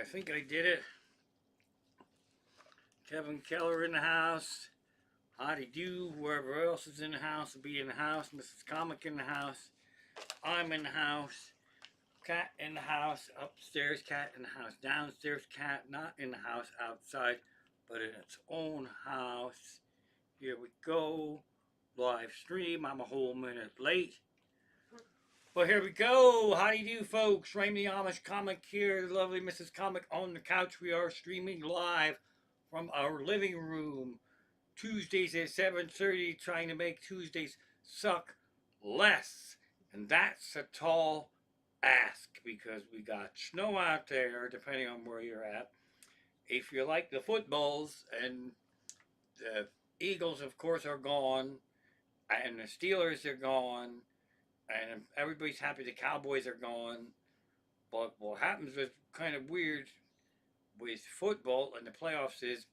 I think I did it. Kevin Keller in the house. Howdy do, whoever else is in the house will be in the house. Mrs. Comic in the house. I'm in the house. Cat in the house. Upstairs, cat in the house. Downstairs, cat not in the house, outside, but in its own house. Here we go. Live stream. I'm a whole minute late. Well, here we go. How do you do, folks? Rainy Amish Comic here. The lovely Mrs. Comic on the couch. We are streaming live from our living room. Tuesdays at 7:30, trying to make Tuesdays suck less. And that's a tall ask because we got snow out there, depending on where you're at. If you like the footballs, and the Eagles, of course, are gone, and the Steelers are gone, and everybody's happy the Cowboys are gone. But what happens is kind of weird with football and the playoffs is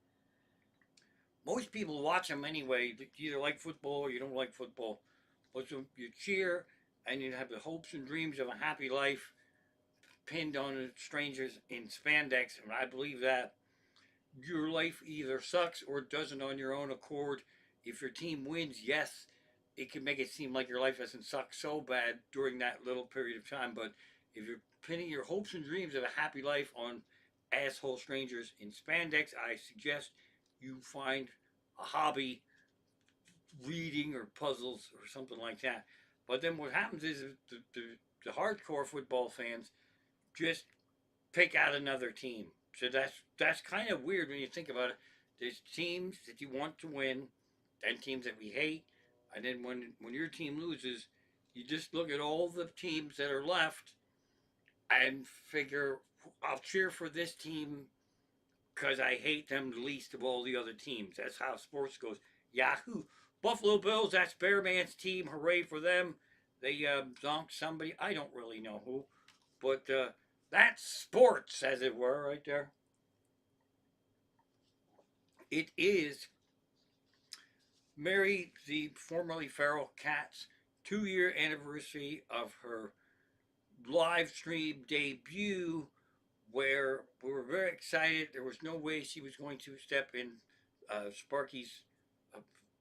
most people watch them anyway. You either like football or you don't like football. But so you cheer and you have the hopes and dreams of a happy life pinned on the strangers in spandex. And I believe that your life either sucks or doesn't on your own accord. If your team wins, yes, it can make it seem like your life doesn't suck so bad during that little period of time. But if you're pinning your hopes and dreams of a happy life on asshole strangers in spandex, I suggest you find a hobby, reading or puzzles or something like that. But then what happens is the hardcore football fans just pick out another team. So that's kind of weird when you think about it. There's teams that you want to win, and teams that we hate, and then when your team loses, you just look at all the teams that are left and figure I'll cheer for this team because I hate them the least of all the other teams. That's how sports goes. Yahoo! Buffalo Bills, that's Bearman's team. Hooray for them. They zonked somebody. I don't really know who. But that's sports, as it were, right there. It is Mary, the formerly feral cat's 2-year anniversary of her live stream debut, where we were very excited. There was no way she was going to step in Sparky's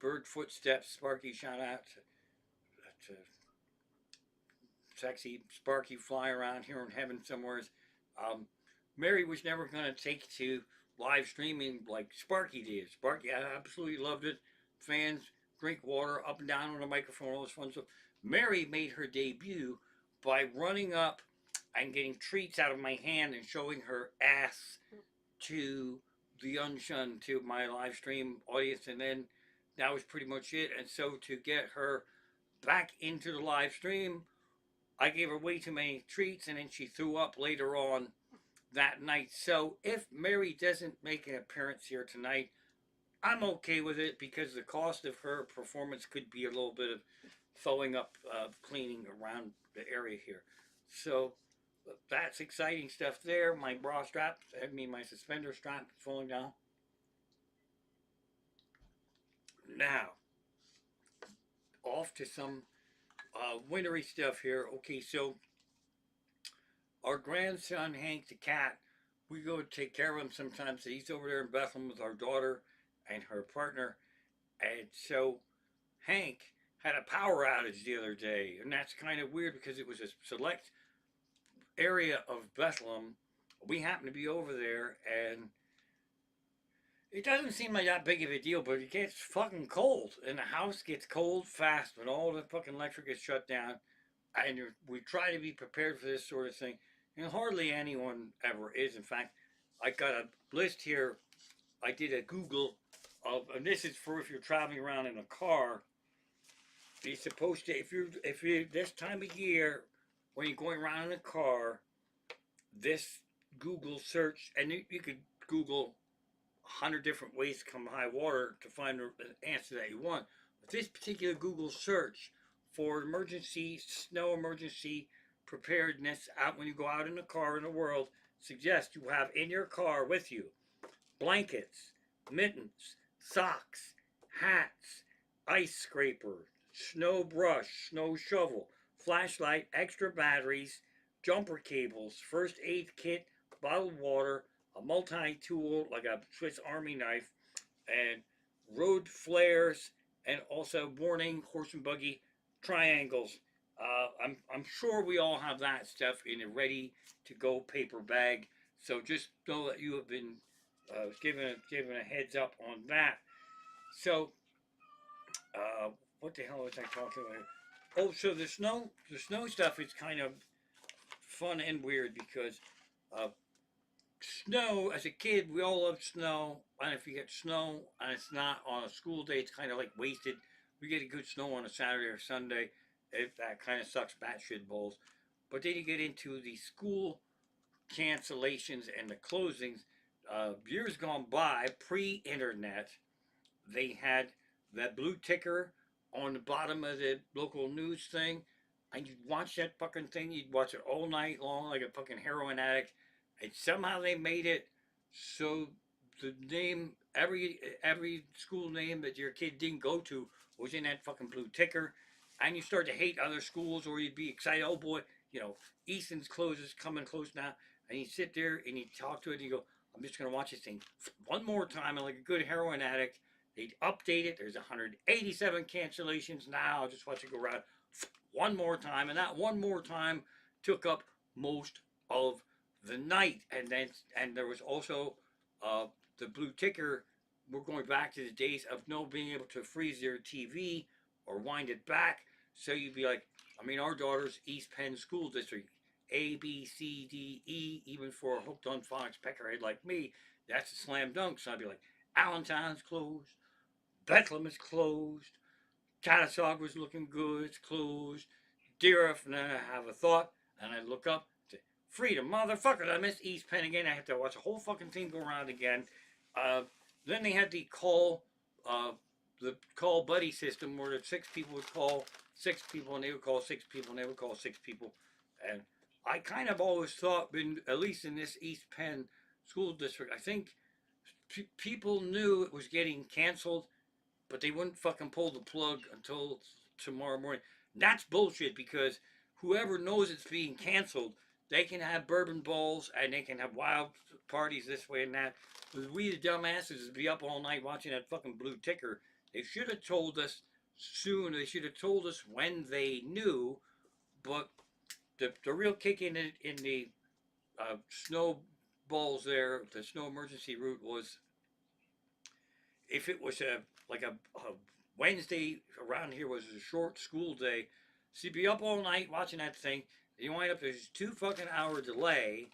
bird footsteps. Sparky, shout out to sexy Sparky fly around here in heaven somewhere. Mary was never going to take to live streaming like Sparky did. Sparky, I absolutely loved it. Fans drink water up and down on the microphone, all this fun stuff. Mary made her debut by running up and getting treats out of my hand and showing her ass to the unshunned, to my live stream audience, and then that was pretty much it. And so to get her back into the live stream, I gave her way too many treats, and then she threw up later on that night. So if Mary doesn't make an appearance here tonight, I'm okay with it because the cost of her performance could be a little bit of throwing up, cleaning around the area here. So that's exciting stuff there. My bra strap, my suspender strap is falling down. Now, off to some wintry stuff here. Okay, so our grandson Hank the cat, we go take care of him sometimes. He's over there in Bethlehem with our daughter and her partner, and so Hank had a power outage the other day, and that's kind of weird because it was a select area of Bethlehem. We happened to be over there, and it doesn't seem like that big of a deal, but it gets fucking cold, and the house gets cold fast when all the fucking electric is shut down. And we try to be prepared for this sort of thing, and hardly anyone ever is. In fact, I got a list here. I did a Google of, and this is for if you're traveling around in a car. You're supposed to, if you this time of year when you're going around in a car, this Google search, and you could Google 100 different ways to come high water to find an answer that you want. But this particular Google search for emergency, snow emergency preparedness out when you go out in the car in the world suggests you have in your car with you blankets, mittens, socks, hats, ice scraper, snow brush, snow shovel, flashlight, extra batteries, jumper cables, first aid kit, bottled water, a multi-tool like a Swiss Army knife, and road flares, and also warning horse and buggy triangles. I'm sure we all have that stuff in a ready to go paper bag. So just know that you have been given a heads up on that. So what the hell was I talking about? Oh, so the snow stuff is kind of fun and weird because uh, snow, as a kid, we all love snow. And if you get snow and it's not on a school day, it's kind of like wasted. We get a good snow on a Saturday or Sunday. That kind of sucks batshit balls. But then you get into the school cancellations and the closings. Years gone by, pre internet, they had that blue ticker on the bottom of the local news thing, and you'd watch that fucking thing. You'd watch it all night long like a fucking heroin addict. And somehow they made it so the name, every school name that your kid didn't go to was in that fucking blue ticker, and you start to hate other schools, or you'd be excited. Oh boy, Easton's closes coming close now, and you sit there and you talk to it and you go, I'm just gonna watch this thing one more time, and like a good heroin addict, they update it. There's 187 cancellations now. I'll just watch it go around one more time, and that one more time took up most of the night. And there was also uh, the blue ticker. We're going back to the days of no being able to freeze your TV or wind it back. So you'd be like, I mean, our daughter's East Penn School District, A, B, C, D, E, even for a hooked on phonics peckerhead like me, that's a slam dunk. So I'd be like, Allentown's closed, Bethlehem is closed, Catasauqua's looking good, it's closed, Deereth, and then I have a thought, and I look up, say, Freedom, motherfucker, I missed East Penn again, I have to watch the whole fucking thing go around again. Uh, then they had uh, the call buddy system where the six people would call six people, and they would call six people, and they would call six people. And I kind of always thought, at least in this East Penn school district, I think people knew it was getting canceled, but they wouldn't fucking pull the plug until tomorrow morning. That's bullshit because whoever knows it's being canceled, they can have bourbon balls and they can have wild parties this way and that. We the dumbasses would be up all night watching that fucking blue ticker. They should have told us soon. They should have told us when they knew. But the real kick in the snowballs there, the snow emergency route was if it was a Wednesday around here was a short school day, so you'd be up all night watching that thing. And you wind up there's a 2 fucking hour delay,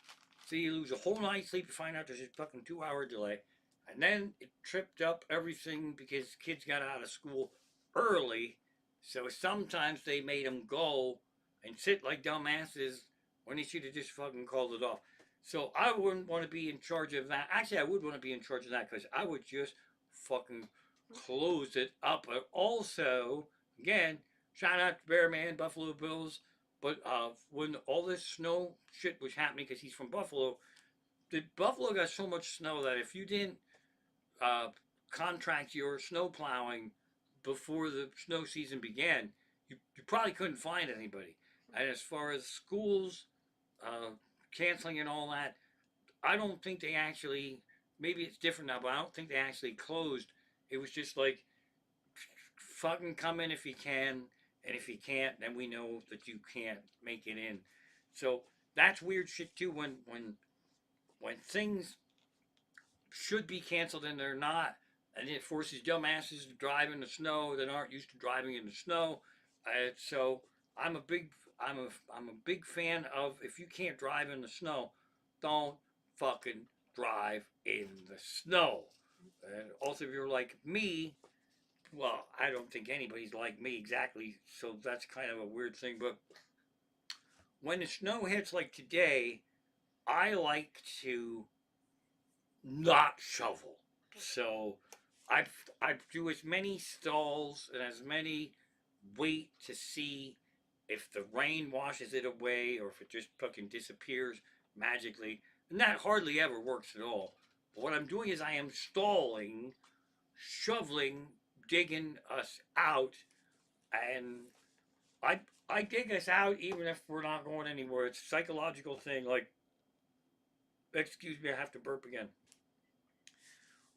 so you lose a whole night's sleep to find out there's a fucking 2 hour delay, and then it tripped up everything because kids got out of school early, so sometimes they made them go and sit like dumbasses when they should have just fucking called it off. So I wouldn't want to be in charge of that. Actually, I would want to be in charge of that because I would just fucking close it up. But also, again, shout out to Bearman, Buffalo Bills. But when all this snow shit was happening, because he's from Buffalo, the Buffalo got so much snow that if you didn't uh, contract your snow plowing before the snow season began, you probably couldn't find anybody. And as far as schools uh, canceling and all that, I don't think they actually. Maybe it's different now, but I don't think they actually closed. It was just like, fucking come in if you can, and if you can't, then we know that you can't make it in. So that's weird shit too. When things should be canceled and they're not, and it forces dumbasses to drive in the snow that aren't used to driving in the snow. So I'm a big I'm a big fan of if you can't drive in the snow, don't fucking drive in the snow. And also, if you're like me, well, I don't think anybody's like me exactly, so that's kind of a weird thing. But when the snow hits like today, I like to not shovel. So I I do as many stalls and as many wait to see if the rain washes it away or if it just fucking disappears magically. And that hardly ever works at all. But what I'm doing is I am stalling, shoveling, digging us out, and I I dig us out even if we're not going anywhere. It's a psychological thing. Like Excuse me, I have to burp again.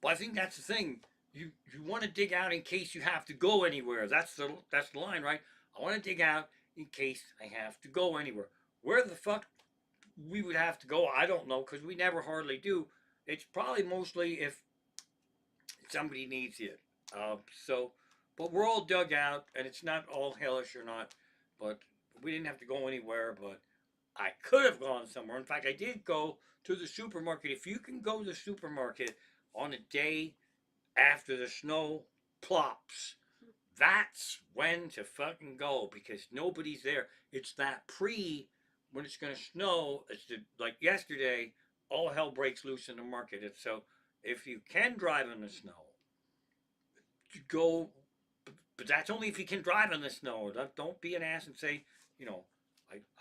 But I think that's the thing. You want to dig out in case you have to go anywhere. That's the line, right? I want to dig out in case I have to go anywhere. Where the fuck we would have to go, I don't know, because we never hardly do. It's probably mostly if somebody needs it. So, but we're all dug out, and it's not all hellish or not. But we didn't have to go anywhere. But I could have gone somewhere. In fact, I did go to the supermarket. If you can go to the supermarket on a day after the snow plops, that's when to fucking go because nobody's there. It's that when it's gonna snow. Like yesterday, all hell breaks loose in the market. And so if you can drive in the snow, go. But that's only if you can drive in the snow. Don't be an ass and say, you know,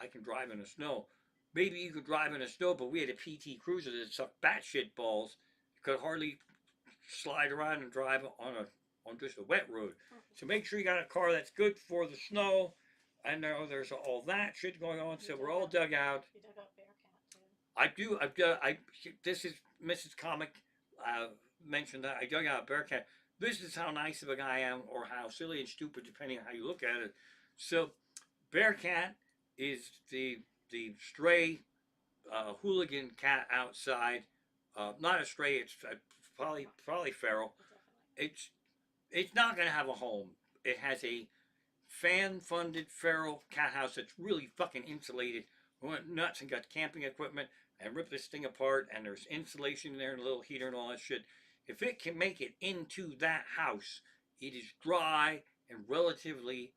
I can drive in the snow. Maybe you could drive in the snow, but we had a PT Cruiser that sucked batshit balls. You could hardly slide around and drive on just a wet road. So make sure you got a car that's good for the snow. I know there's all that shit going on, so we're all dug out. You dug up Bearcat too. I do. I've done. This is Mrs. Comic. Mentioned that I dug out Bearcat. This is how nice of a guy I am, or how silly and stupid, depending on how you look at it. So, Bearcat is the stray hooligan cat outside. Not a stray. It's probably feral. It's it's not going to have a home. It has a fan-funded feral cat house that's really fucking insulated. We went nuts and got camping equipment and ripped this thing apart, and there's insulation in there and a little heater and all that shit. If it can make it into that house, it is dry and relatively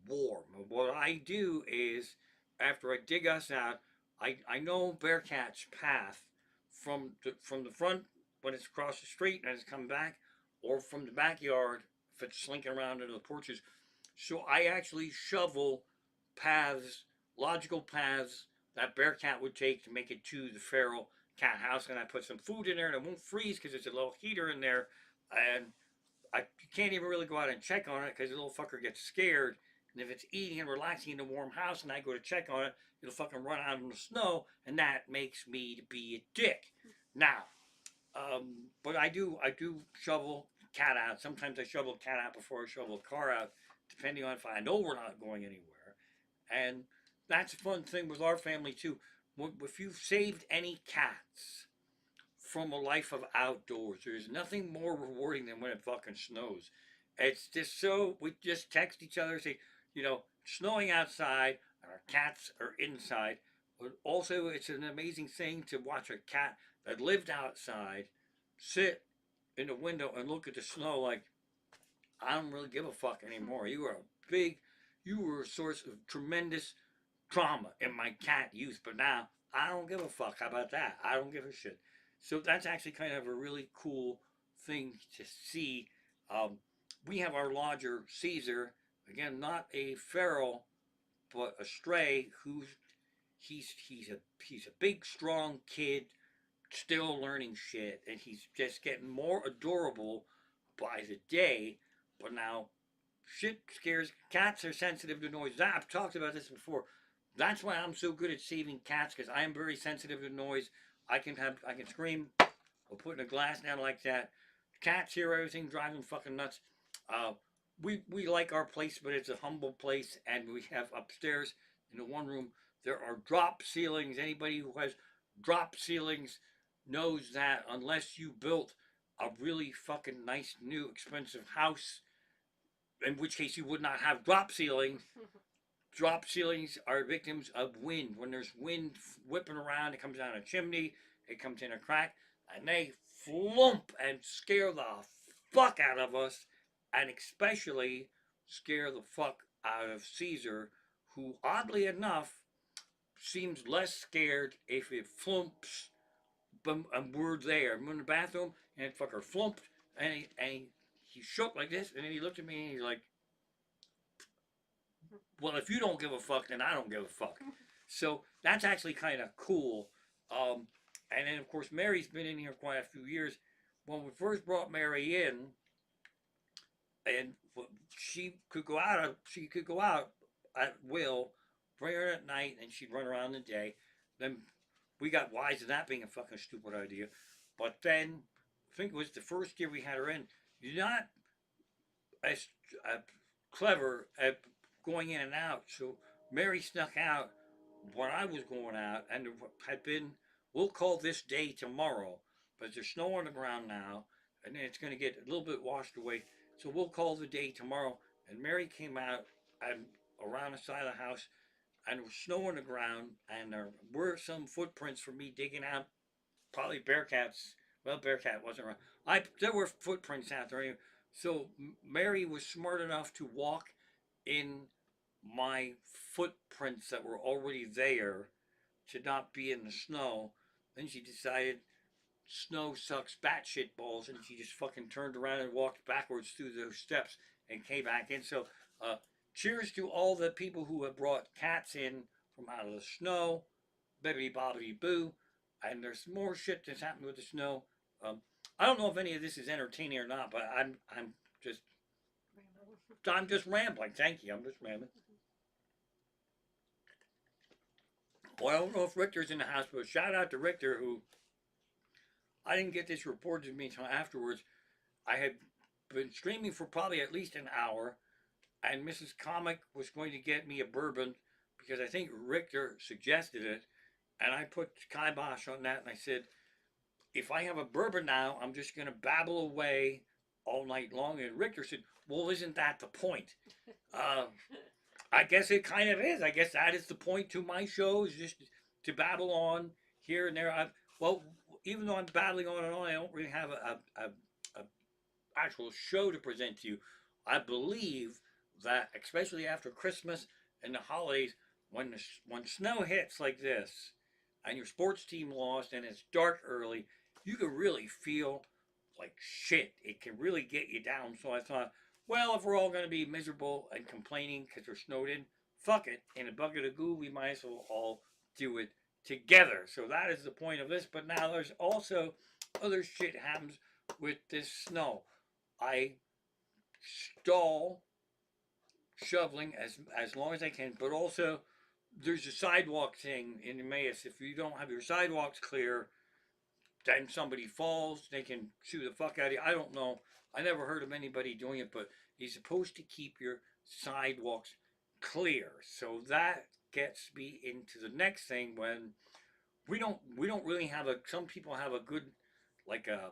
warm. What I do is, after I dig us out, I know Bearcat's path from the front when it's across the street and it's coming back, or from the backyard if it's slinking around into the porches. So I actually shovel paths, logical paths that Bearcat would take to make it to the feral cat house, and I put some food in there and it won't freeze because there's a little heater in there, and I can't even really go out and check on it because the little fucker gets scared. And if it's eating and relaxing in a warm house and I go to check on it, it'll fucking run out in the snow, and that makes me to be a dick. Now, but I do shovel cat out. Sometimes I shovel cat out before I shovel a car out, depending on if I know we're not going anywhere. And that's a fun thing with our family too. If you've saved any cats from a life of outdoors, there's nothing more rewarding than when it fucking snows. It's just so we just text each other, say, snowing outside, and our cats are inside. But also, it's an amazing thing to watch a cat that lived outside sit in the window and look at the snow like, I don't really give a fuck anymore. You were a source of tremendous trauma in my cat youth, but now I don't give a fuck. How about that? I don't give a shit. So that's actually kind of a really cool thing to see. We have our lodger Caesar, again, not a feral, but a stray. He's a big, strong kid, still learning shit, and he's just getting more adorable by the day. But now, shit scares cats are sensitive to noise. I've talked about this before. That's why I'm so good at saving cats, because I am very sensitive to noise. I can scream or putting a glass down like that. Cats hear everything, drive them fucking nuts. Uh, we like our place, but it's a humble place, and we have upstairs in the one room there are drop ceilings. Anybody who has drop ceilings knows that unless you built a really fucking nice new expensive house, in which case you would not have drop ceilings. Drop ceilings are victims of wind. When there's wind whipping around, it comes down a chimney, it comes in a crack, and they flump and scare the fuck out of us, and especially scare the fuck out of Caesar, who oddly enough seems less scared if it flumps and we're there. I'm in the bathroom and it fucker flumped and he shook like this, and then he looked at me and he's like, well, if you don't give a fuck, then I don't give a fuck. So that's actually kind of cool. And then, of course, Mary's been in here quite a few years. When we first brought Mary in, and she could go out at will, bring her at night, and she'd run around the day. Then we got wise to that being a fucking stupid idea. But then, I think it was the first year we had her in. You're not as clever at going in and out. So Mary snuck out when I was going out, and there had been, we'll call this day tomorrow, but there's snow on the ground now, and then it's going to get a little bit washed away. So we'll call the day tomorrow. And Mary came out and around the side of the house, and there was snow on the ground, and there were some footprints for me digging out, probably Bearcats. Well, Bearcat wasn't around. There were footprints out there. So Mary was smart enough to walk in my footprints that were already there to not be in the snow. Then she decided snow sucks batshit balls, and she just fucking turned around and walked backwards through those steps and came back in. So, cheers to all the people who have brought cats in from out of the snow, bibbity bobbity boo. And there's more shit that's happened with the snow. Um, I don't know if any of this is entertaining or not, but just I'm just rambling. Thank you. I'm just rambling. Well, I don't know if Richter's in the house, but shout out to Richter, who I didn't get this reported to me until afterwards. I had been streaming for probably at least an hour, and Mrs. Comic was going to get me a bourbon because I think Richter suggested it, and I put kibosh on that, and I said, if I have a bourbon now, I'm just going to babble away all night long. And Richter said, well, isn't that the point? Uh, I guess it kind of is. I guess that is the point to my shows, just to babble on here and there. Well, even though I'm babbling on and on, I don't really have a actual show to present to you. I believe that, especially after Christmas and the holidays, when snow hits like this, and your sports team lost, and it's dark early, you can really feel like shit. It can really get you down. So I thought, well, if we're all going to be miserable and complaining because we're snowed in, fuck it. In a bucket of goo, we might as well all do it together. So that is the point of this. But now there's also other shit happens with this snow. I stall shoveling as long as I can, but also there's a sidewalk thing in Emmaus. If you don't have your sidewalks clear, then somebody falls, they can sue the fuck out of you. I don't know. I never heard of anybody doing it, but you're supposed to keep your sidewalks clear. So that gets me into the next thing when we don't really have a some people have a good like a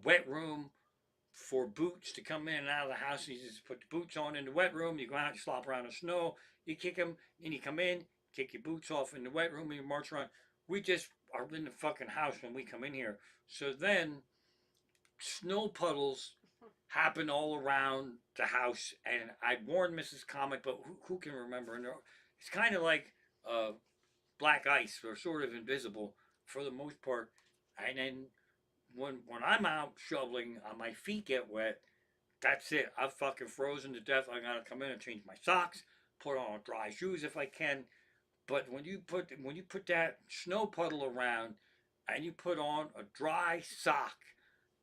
wet room for boots to come in and out of the house. You just put the boots on in the wet room. You go out, you slop around in the snow, you kick them, then you come in, kick your boots off in the wet room, and you march around. We just are in the fucking house when we come in here. So then, snow puddles happen all around the house, and I warned Mrs. Comic, but who can remember? And it's kind of like uh, black ice, or sort of invisible for the most part. And then when I'm out shoveling, my feet get wet. That's it. I'm fucking frozen to death. I gotta come in and change my socks, put on dry shoes if I can. But when you put that snow puddle around, and you put on a dry sock,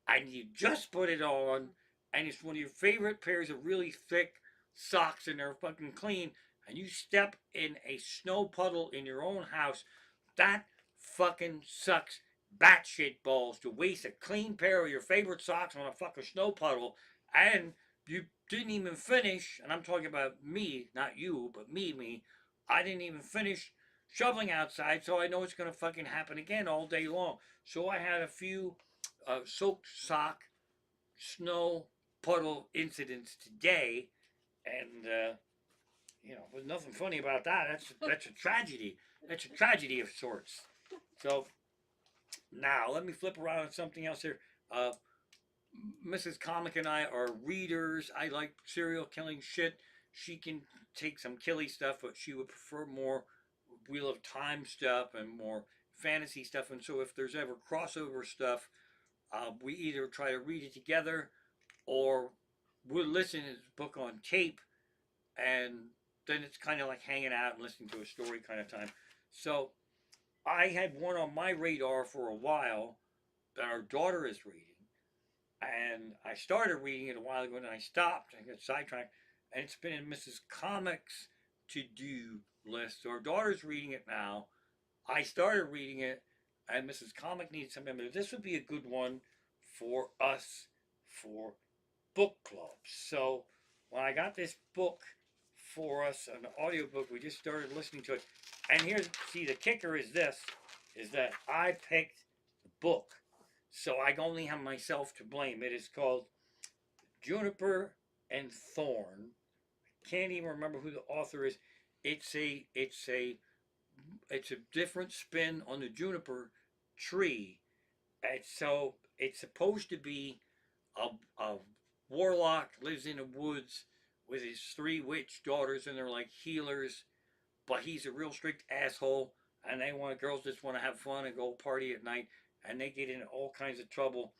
and you just put it on, and it's one of your favorite pairs of really thick socks, and they're fucking clean, and you step in a snow puddle in your own house, that fucking sucks batshit balls to waste a clean pair of your favorite socks on a fucking snow puddle, and you didn't even finish, and I'm talking about me, not you, but me, I didn't even finish shoveling outside, so I know it's gonna fucking happen again all day long. So I had a few soaked sock snow puddle incidents today, and there's nothing funny about that. That's a tragedy. That's a tragedy of sorts. So now let me flip around to something else here. Uh, Mrs. Comic and I are readers. I like serial killing shit. She can take some killy stuff, but she would prefer more Wheel of Time stuff and more fantasy stuff. And so if there's ever crossover stuff, we either try to read it together or we'll listen to his book on tape, and then it's kind of like hanging out and listening to a story kind of time. So I had one on my radar for a while that our daughter is reading, and I started reading it a while ago and I stopped. I got sidetracked, and it's been in Mrs. Comic's to-do list. So our daughter's reading it now. I started reading it, and Mrs. Comic needs some members. This would be a good one for us for book clubs. So when I got this book for us, an audiobook, we just started listening to it. And here's, see, the kicker is this, is that I picked the book. So I only have myself to blame. It is called Juniper and Thorn. Can't even remember who the author is. It's a different spin on the juniper tree. And so it's supposed to be a warlock lives in the woods with his three witch daughters, and they're like healers, but he's a real strict asshole, and girls just want to have fun and go party at night, and they get into all kinds of trouble.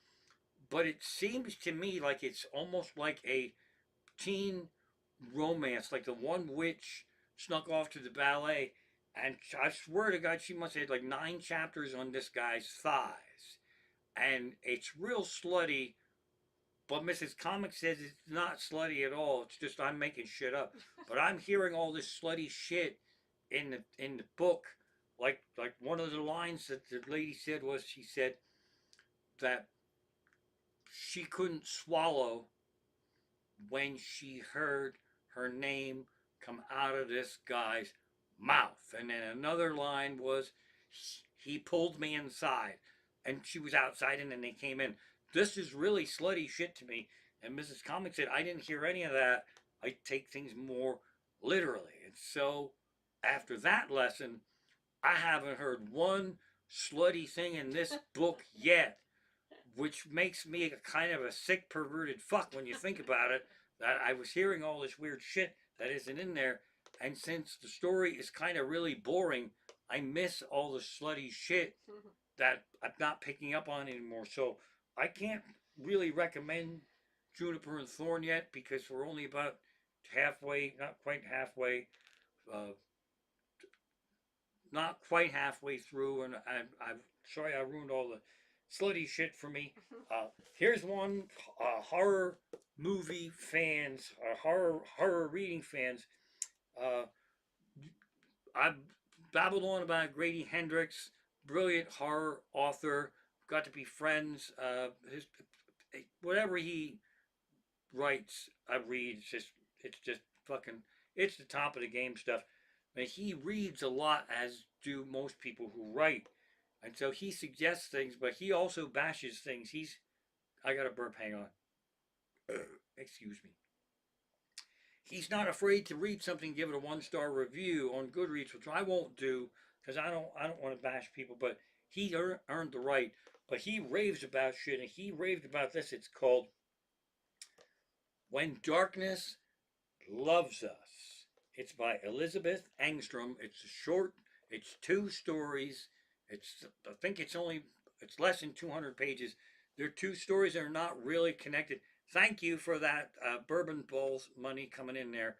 But it seems to me like it's almost like a teen romance, like the one witch snuck off to the ballet, and I swear to God, she must have had like 9 chapters on this guy's thighs, and it's real slutty. But Mrs. Comic says it's not slutty at all. It's just I'm making shit up. But I'm hearing all this slutty shit in the book. Like one of the lines that the lady said was, she said that she couldn't swallow when she heard her name come out of this guy's mouth. And then another line was, he pulled me inside. And she was outside, and then they came in. This is really slutty shit to me. And Mrs. Comic said, I didn't hear any of that. I take things more literally. And so after that lesson, I haven't heard one slutty thing in this book yet, which makes me a kind of a sick, perverted fuck when you think about it. That I was hearing all this weird shit that isn't in there, and since the story is kind of really boring, I miss all the slutty shit that I'm not picking up on anymore. So I can't really recommend Juniper and Thorn yet because we're only about halfway, not quite halfway, uh, not quite halfway through, and I'm sorry I ruined all the slutty shit for me. Here's one, horror movie fans, horror reading fans. Uh, I babbled on about Grady Hendrix, brilliant horror author. Got to be friends. His whatever he writes, I read. It's just fucking. It's the top of the game stuff. I mean, he reads a lot, as do most people who write, and so he suggests things, but he also bashes things. I got a burp. Hang on. Excuse me. He's not afraid to read something, give it a 1-star review on Goodreads, which I won't do because I don't want to bash people. But he earned the right. But he raves about shit, and he raved about this. It's called When Darkness Loves Us. It's by Elizabeth Angstrom. It's short. It's 2 stories. I think it's less than 200 pages. They're 2 stories that are not really connected. Thank you for that bourbon bowls money coming in there.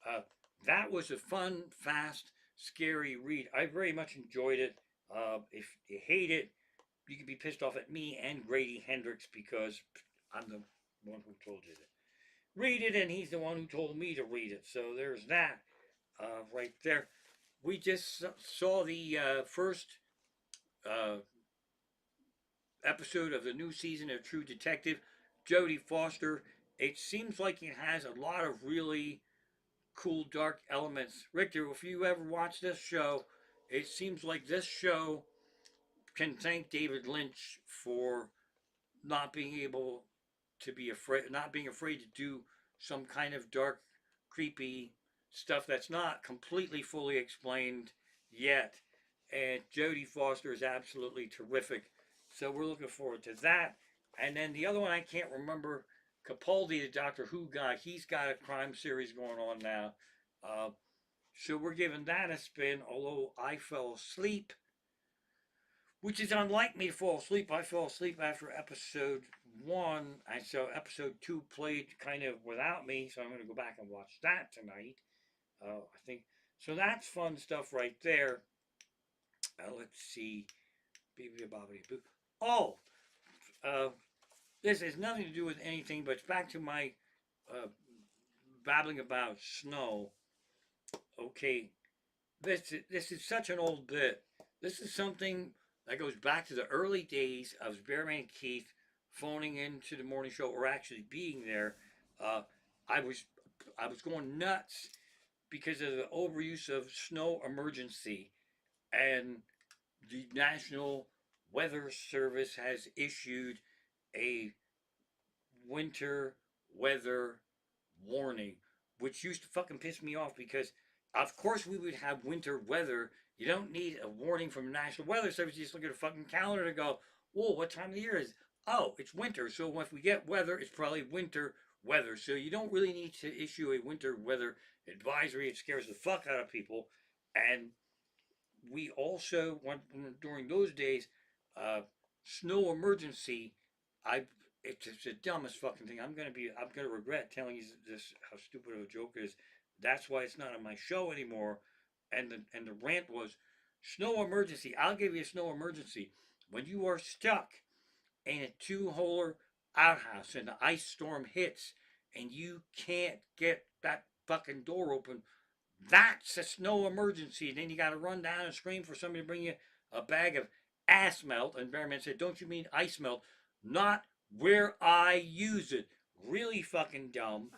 Uh, that was a fun, fast, scary read. I very much enjoyed it. If you hate it, you can be pissed off at me and Grady Hendrix because I'm the one who told you to read it, and he's the one who told me to read it. So there's that right there. We just saw the first uh, episode of the new season of True Detective. Jodie Foster. It seems like it has a lot of really cool dark elements. Richter, if you ever watch this show, it seems like this show can thank David Lynch for not being able to be afraid, not being afraid to do some kind of dark, creepy stuff that's not completely fully explained yet. And Jodie Foster is absolutely terrific. So we're looking forward to that. And then the other one I can't remember, Capaldi, the Doctor Who guy, he's got a crime series going on now. Uh, so we're giving that a spin, although I fell asleep, which is unlike me to fall asleep. I fell asleep after episode 1, and so episode 2 played kind of without me, so I'm going to go back and watch that tonight. I think so. That's fun stuff right there. Let's see. Oh, uh, this has nothing to do with anything, but it's back to my uh, babbling about snow. Okay, this is such an old bit. This is something That goes back to the early days of Spearman Keith phoning into the morning show or actually being there. Uh, I was I was going nuts because of the overuse of snow emergency, and the National Weather Service has issued a winter weather warning, which used to fucking piss me off because, of course, we would have winter weather. You don't need a warning from the National Weather Service. You just look at a fucking calendar and go, whoa, what time of the year is it? Oh, it's winter. So if we get weather, it's probably winter weather. So you don't really need to issue a winter weather advisory. It scares the fuck out of people. And we also went during those days, uh, snow emergency. I it's the dumbest fucking thing. I'm gonna regret telling you this how stupid of a joke it is. That's why it's not on my show anymore. And the rant was snow emergency. I'll give you a snow emergency when you are stuck in a two-holer outhouse and the ice storm hits and you can't get that fucking door open. That's a snow emergency. Then you got to run down and scream for somebody to bring you a bag of ass melt. And Bearman said, "Don't you mean ice melt? Not where I use it." Really fucking dumb.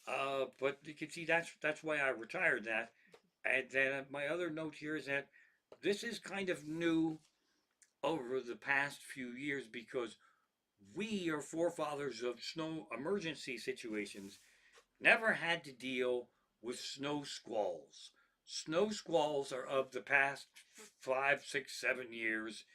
But you can see that's why I retired that. And then my other note here is that this is kind of new over the past few years because we are forefathers of snow emergency situations never had to deal with snow squalls. Snow squalls are of the past 5, 6, 7 years.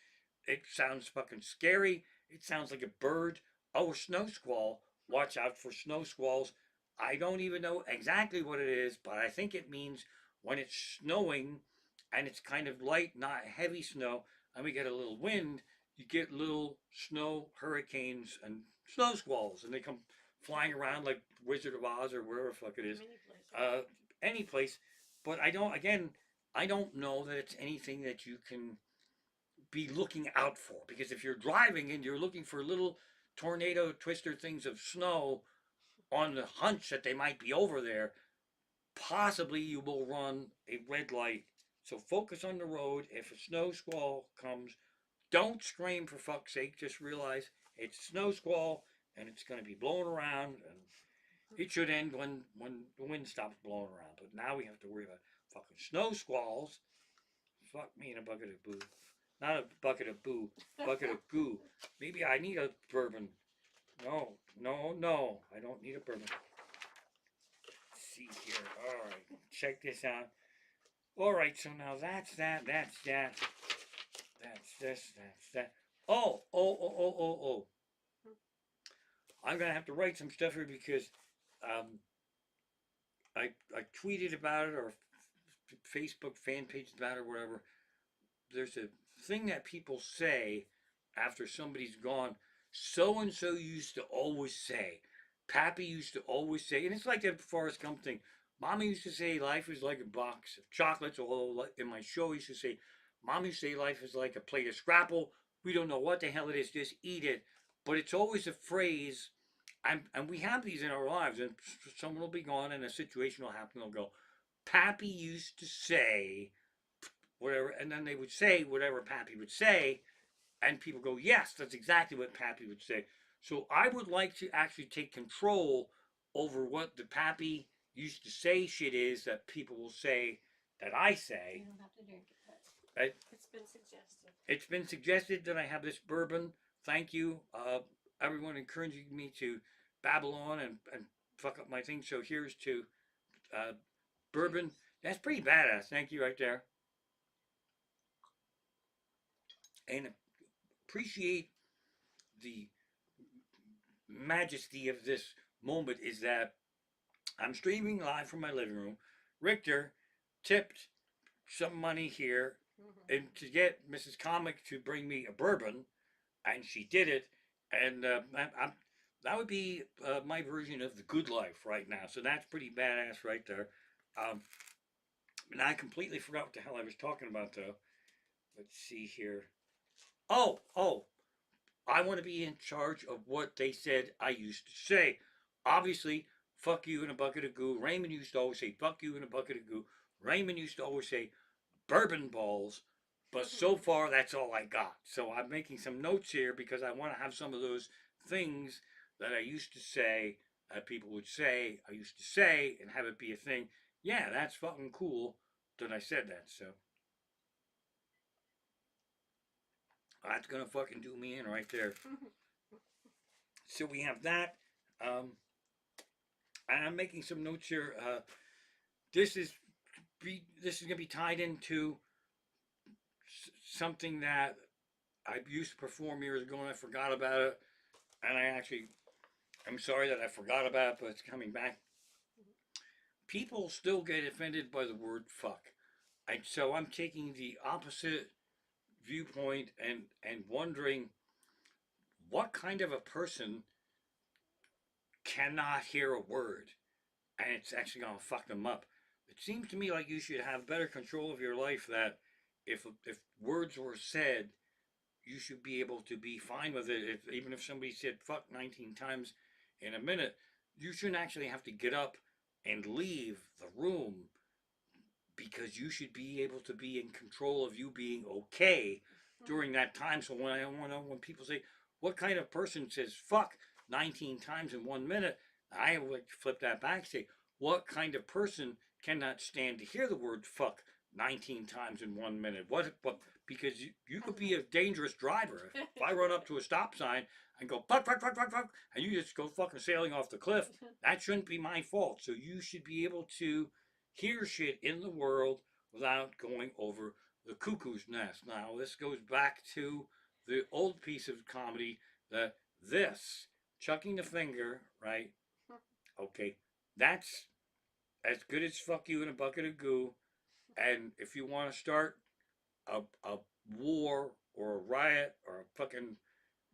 It sounds fucking scary. It sounds like a bird. Oh, a snow squall. Watch out for snow squalls. I don't even know exactly what it is, but I think it means when it's snowing and it's kind of light, not heavy snow, and we get a little wind, you get little snow hurricanes and snow squalls, and they come flying around like Wizard of Oz or wherever the fuck it is. Uh, any place. But I don't know that it's anything that you can be looking out for because if you're driving and you're looking for little tornado twister things of snow on the hunch that they might be over there, possibly you will run a red light. So focus on the road. If a snow squall comes, don't scream for fuck's sake. Just realize it's a snow squall and it's going to be blowing around and it should end when the wind stops blowing around. But now we have to worry about fucking snow squalls. Fuck me in a bucket of boo. Not a bucket of boo, bucket of goo. Maybe I need a bourbon. No, no, no. I don't need a bourbon. Let's see here. All right, check this out. All right, so now that's that. That's that. That's this. That's that. Oh, oh, oh, oh, oh, oh. I'm gonna have to write some stuff here because um, I tweeted about it or Facebook fan page about it or whatever. There's a thing that people say after somebody's gone. So and so used to always say. Pappy used to always say, and it's like that Forrest Gump thing. Mommy used to say life is like a box of chocolates. Although in my show, he used to say, Mommy used to say life is like a plate of Scrapple. We don't know what the hell it is. Just eat it. But it's always a phrase, and we have these in our lives. And someone will be gone, and a situation will happen. They'll go, Pappy used to say whatever, and then they would say whatever Pappy would say, and people go, yes, that's exactly what Pappy would say. So I would like to actually take control over what the Pappy used to say shit is that people will say that I say. You don't have to drink it, but Right? it's been suggested. It's been suggested that I have this bourbon. Thank you. Everyone encouraging me to babble on and fuck up my thing. So here's to uh, bourbon. That's pretty badass. Thank you right there. And appreciate the majesty of this moment is that I'm streaming live from my living room. Richter tipped some money here and to get Mrs. Comic to bring me a bourbon, and she did it. And that would be my version of the good life right now. So that's pretty badass right there. Um, and I completely forgot what the hell I was talking about though. Let's see here. Oh, I want to be in charge of what they said I used to say. Obviously, fuck you in a bucket of goo. Raymond used to always say, fuck you in a bucket of goo. Raymond used to always say, bourbon balls. But so far, that's all I got. So I'm making some notes here because I want to have some of those things that I used to say, people would say, I used to say, and have it be a thing. Yeah, that's fucking cool that I said that. So that's gonna fucking do me in right there. So we have that. Um, and I'm making some notes here. This is this is gonna be tied into something that I used to perform years ago and I forgot about it. And I'm sorry that I forgot about it, but it's coming back. People still get offended by the word fuck. And so I'm taking the opposite viewpoint and wondering what kind of a person cannot hear a word and it's actually going to fuck them up. It seems to me like you should have better control of your life that if words were said, you should be able to be fine with it. Even if somebody said fuck 19 times in a minute, you shouldn't actually have to get up and leave the room because you should be able to be in control of you being okay during that time. So when people say, what kind of person says fuck 19 times in 1 minute, I would flip that back and say, what kind of person cannot stand to hear the word fuck 19 times in 1 minute? What because you could be a dangerous driver. If I run up to a stop sign and go fuck, fuck, fuck, fuck, fuck, and you just go fucking sailing off the cliff, that shouldn't be my fault. So you should be able to hear shit in the world without going over the cuckoo's nest. Now, this goes back to the old piece of comedy that this, chucking the finger, right? Okay, that's as good as fuck you in a bucket of goo. And if you want to start a war or a riot or a fucking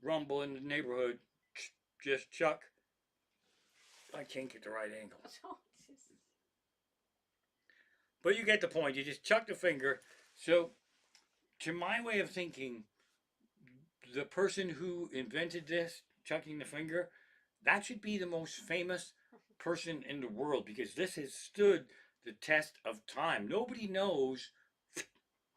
rumble in the neighborhood, just chuck. I can't get the right angle. But you get the point. You just chuck the finger. So, to my way of thinking, the person who invented this, chucking the finger, that should be the most famous person in the world because this has stood the test of time. Nobody knows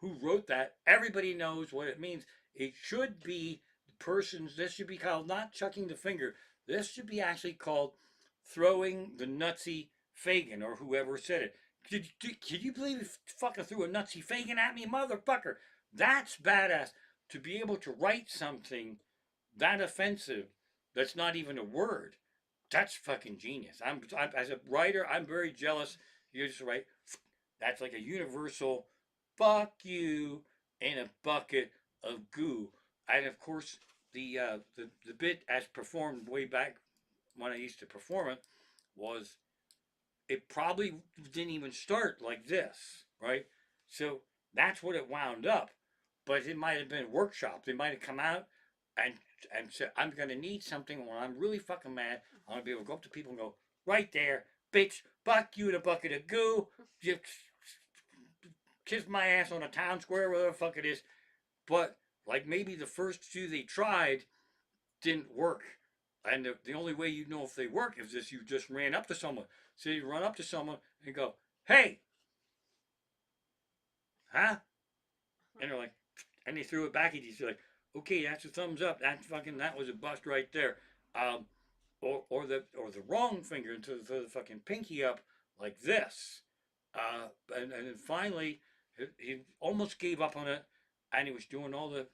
who wrote that. Everybody knows what it means. It should be the person's, this should be called not chucking the finger. This should be actually called throwing the nutsy Fagin or whoever said it. Could you believe he fucking threw a nutsy Fagin at me, motherfucker? That's badass. To be able to write something that offensive that's not even a word, that's fucking genius. As a writer, I'm very jealous. You just write, that's like a universal fuck you in a bucket of goo. And of course, the bit as performed way back when I used to perform it was it probably didn't even start like this, right? So that's what it wound up. But it might have been workshopped. They might have come out and said, I'm gonna need something when I'm really fucking mad. I'm gonna be able to go up to people and go, right there, bitch, fuck you in a bucket of goo. You kiss my ass on a town square, whatever the fuck it is. But like maybe the first few they tried didn't work. And the only way you know if they work is this: you just ran up to someone. So you run up to someone and go, hey, huh? And they're like, and they threw it back at you. So like, okay, that's a thumbs up. That was a bust right there. Um, or the wrong finger into the fucking pinky up like this. And then finally, he almost gave up on it, and he was doing all the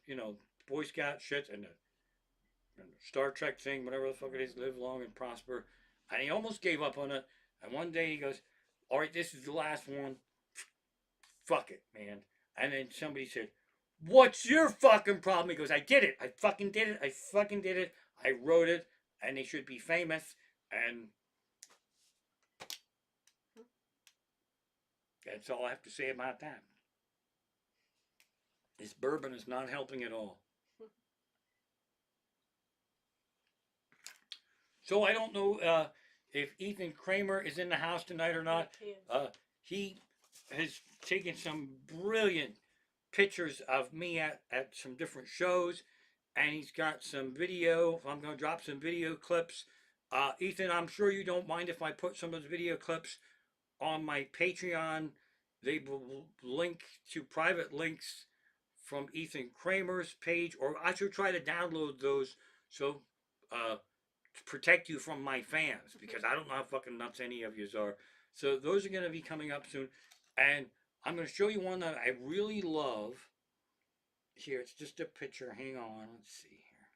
Boy Scout shit and the Star Trek thing, whatever the fuck it is, live long and prosper. And he almost gave up on it. And one day he goes, "All right, this is the last one. Fuck it, man." And then somebody said, "What's your fucking problem?" He goes, "I did it. I fucking did it. I fucking did it. I wrote it, and they should be famous." And that's all I have to say about that. This bourbon is not helping at all. So I don't know if Ethan Kramer is in the house tonight or not. He has taken some brilliant pictures of me at some different shows, and he's got some video. I'm going to drop some video clips. Ethan, I'm sure you don't mind if I put some of those video clips on my Patreon. They will link to private links from Ethan Kramer's page, or I should try to download those so to protect you from my fans, because I don't know how fucking nuts any of yous are. So those are going to be coming up soon, and I'm going to show you one that I really love. Here, it's just a picture. Hang on, let's see here.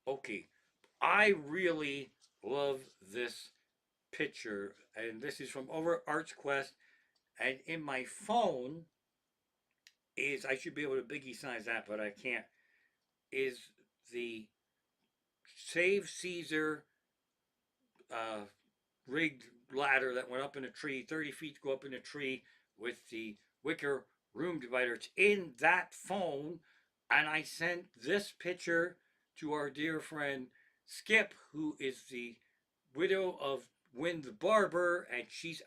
Okay, I really love this picture, and this is from over Arts Quest. And in my phone is, I should be able to biggie size that, but I can't. Is the Save Caesar uh, rigged ladder that went up in a tree, 30 feet to go up in a tree with the wicker room divider. It's in that phone. And I sent this picture to our dear friend Skip, who is the widow of Win the barber, and she's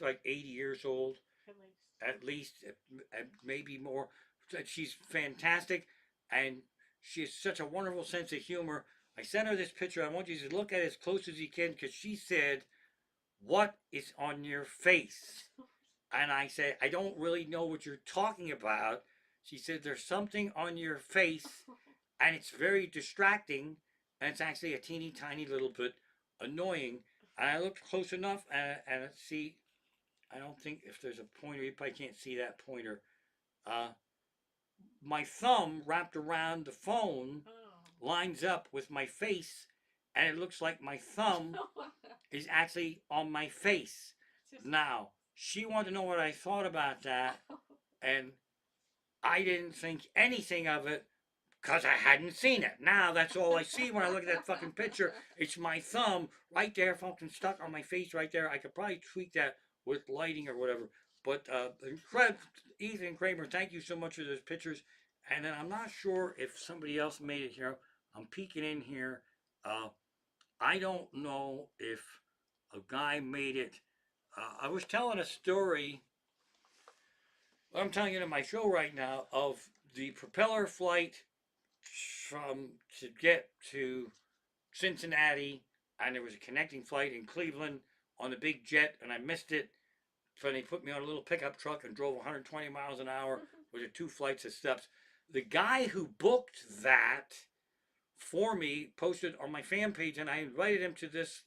like 80 years old, at least, maybe more. She's fantastic, and she has such a wonderful sense of humor. I sent her this picture. I want you to look at it as close as you can, because she said, "What is on your face?" And I said, "I don't really know what you're talking about." She said, "There's something on your face, and it's very distracting, and it's actually a teeny tiny little bit annoying." And I looked close enough, and see, I don't think if there's a pointer, you probably can't see that pointer. Uh, my thumb wrapped around the phone lines up with my face, and it looks like my thumb is actually on my face. Now, she wanted to know what I thought about that, and I didn't think anything of it because I hadn't seen it. Now that's all I see when I look at that fucking picture. It's my thumb right there, fucking stuck on my face right there. I could probably tweak that with lighting or whatever. But Ethan Kramer, thank you so much for those pictures. And then I'm not sure if somebody else made it here. I'm peeking in here. I don't know if a guy made it. I was telling a story. I'm telling you in my show right now of the propeller flight from to get to Cincinnati, and there was a connecting flight in Cleveland on the big jet, and I missed it. So they put me on a little pickup truck and drove 120 miles an hour with the 2 flights of steps. The guy who booked that for me posted on my fan page, and I invited him to this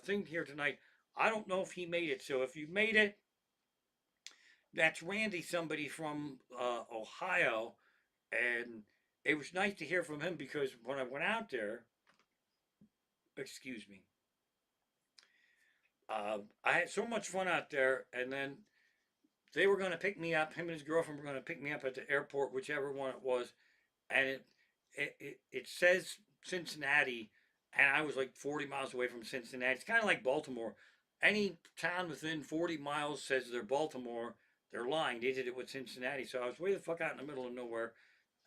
thing here tonight. I don't know if he made it, so if you made it, that's Randy, somebody from Ohio, and it was nice to hear from him, because when I went out there, excuse me, I had so much fun out there, and then they were going to pick me up. Him and his girlfriend were going to pick me up at the airport, whichever one it was, and it says Cincinnati, and I was like 40 miles away from Cincinnati. It's kind of like Baltimore. Any town within 40 miles says they're Baltimore. They're lying. They did it with Cincinnati. So I was way the fuck out in the middle of nowhere,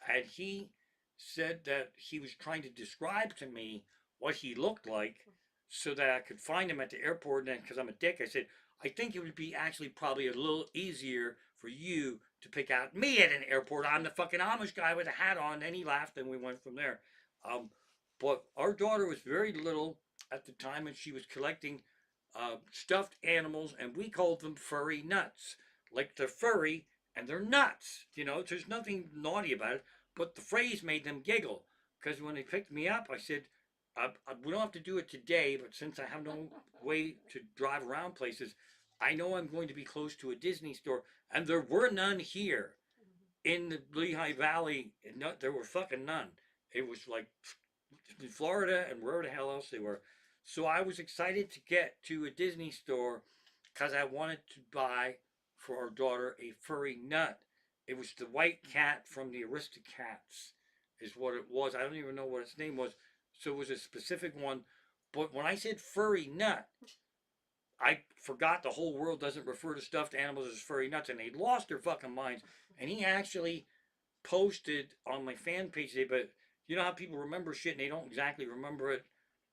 and he said that he was trying to describe to me what he looked like so that I could find him at the airport. And because I'm a dick, I said, I think it would be actually probably a little easier for you to pick out me at an airport. I'm the fucking Amish guy with a hat on. And he laughed, and we went from there. But our daughter was very little at the time, and she was collecting stuffed animals, and we called them furry nuts. Like they're furry and they're nuts. You know, there's nothing naughty about it, but the phrase made them giggle. Because when they picked me up, I said, we don't have to do it today, but since I have no way to drive around places, I know I'm going to be close to a Disney store, and there were none here in the Lehigh Valley. No, there were fucking none. It was like in Florida and wherever the hell else they were. So I was excited to get to a Disney store because I wanted to buy for our daughter a furry nut. It was the white cat from the Aristocats, is what it was. I don't even know what its name was. So it was a specific one. But when I said furry nut, I forgot the whole world doesn't refer to stuffed animals as furry nuts, and they lost their fucking minds. And he actually posted on my fan page today, but you know how people remember shit and they don't exactly remember it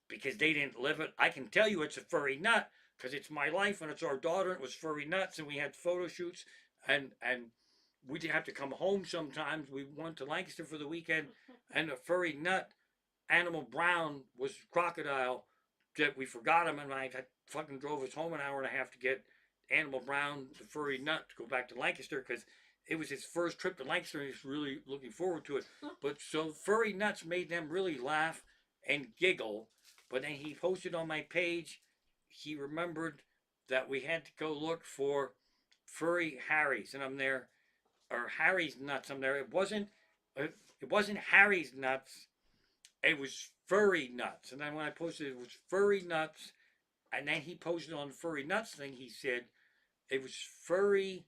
because they didn't live it? I can tell you it's a furry nut because it's my life and it's our daughter. It was furry nuts, and we had photo shoots, and we did have to come home sometimes. We went to Lancaster for the weekend, and the furry nut Animal Brown was crocodile that we forgot him, and I fucking drove us home an hour and a half to get Animal Brown, the furry nut, to go back to Lancaster because it was his first trip to Lancaster and he's really looking forward to it. But so furry nuts made them really laugh and giggle. But then he posted on my page, he remembered that we had to go look for furry Harry's, and I'm there, or Harry's nuts. I'm there. It wasn't Harry's nuts. It was furry nuts. And then when I posted it was furry nuts, and then he posted on the furry nuts thing. He said it was furry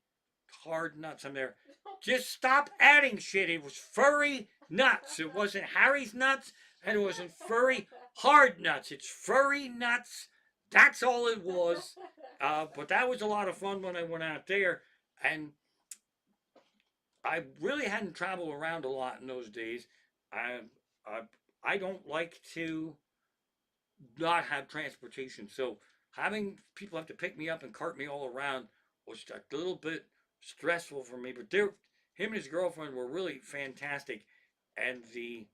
hard nuts. I'm there. Just stop adding shit. It was furry nuts. It wasn't Harry's nuts, and it wasn't furry hard nuts. It's furry nuts. That's all it was. But that was a lot of fun when I went out there, and I really hadn't traveled around a lot in those days. I I, I don't like to not have transportation, so having people have to pick me up and cart me all around was a little bit stressful for me. But him and his girlfriend were really fantastic, and the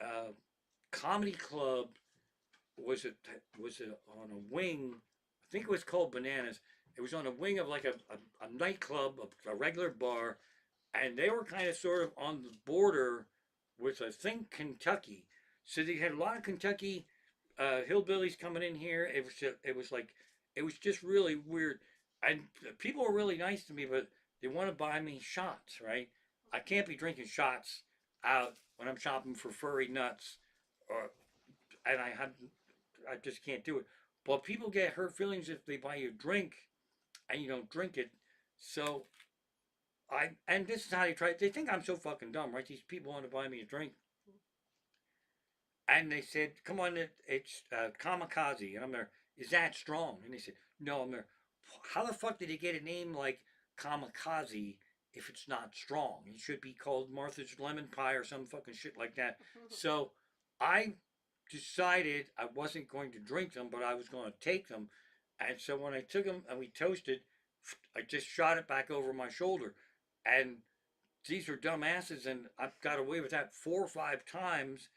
uh, comedy club on a wing. I think it was called Bananas. It was on a wing of like a nightclub, a regular bar, and they were kind of sort of on the border with I think Kentucky. So they had a lot of Kentucky hillbillies coming in here. It was just really weird, and people were really nice to me, but they want to buy me shots, right? I can't be drinking shots out when I'm shopping for furry nuts, or and I just can't do it. But people get hurt feelings if they buy you a drink and you don't drink it. So and this is how they try. They think I'm so fucking dumb, right? These people want to buy me a drink, and they said, "Come on, it's kamikaze," and I'm there. Is that strong? And they said, "No." I'm there. How the fuck did he get a name like kamikaze if it's not strong? It should be called Martha's Lemon Pie or some fucking shit like that. So I decided I wasn't going to drink them, but I was going to take them. And so when I took them and we toasted, I just shot it back over my shoulder. And these are dumbasses, and I've got away with that 4 or 5 times.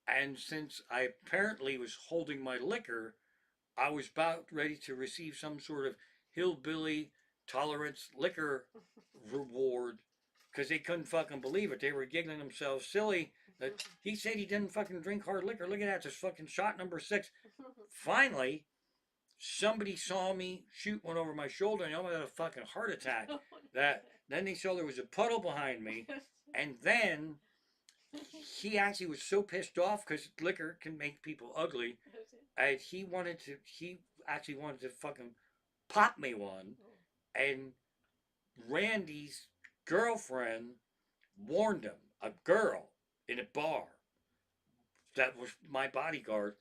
And since I apparently was holding my liquor, I was about ready to receive some sort of hillbilly tolerance liquor reward because they couldn't fucking believe it. They were giggling themselves silly. That he said he didn't fucking drink hard liquor. Look at that, just fucking shot number 6. Finally, somebody saw me shoot one over my shoulder and I almost had a fucking heart attack. That then they saw there was a puddle behind me, and then he actually was so pissed off because liquor can make people ugly. And he actually wanted to fucking pop me one. And Randy's girlfriend warned him, a girl in a bar that was my bodyguard,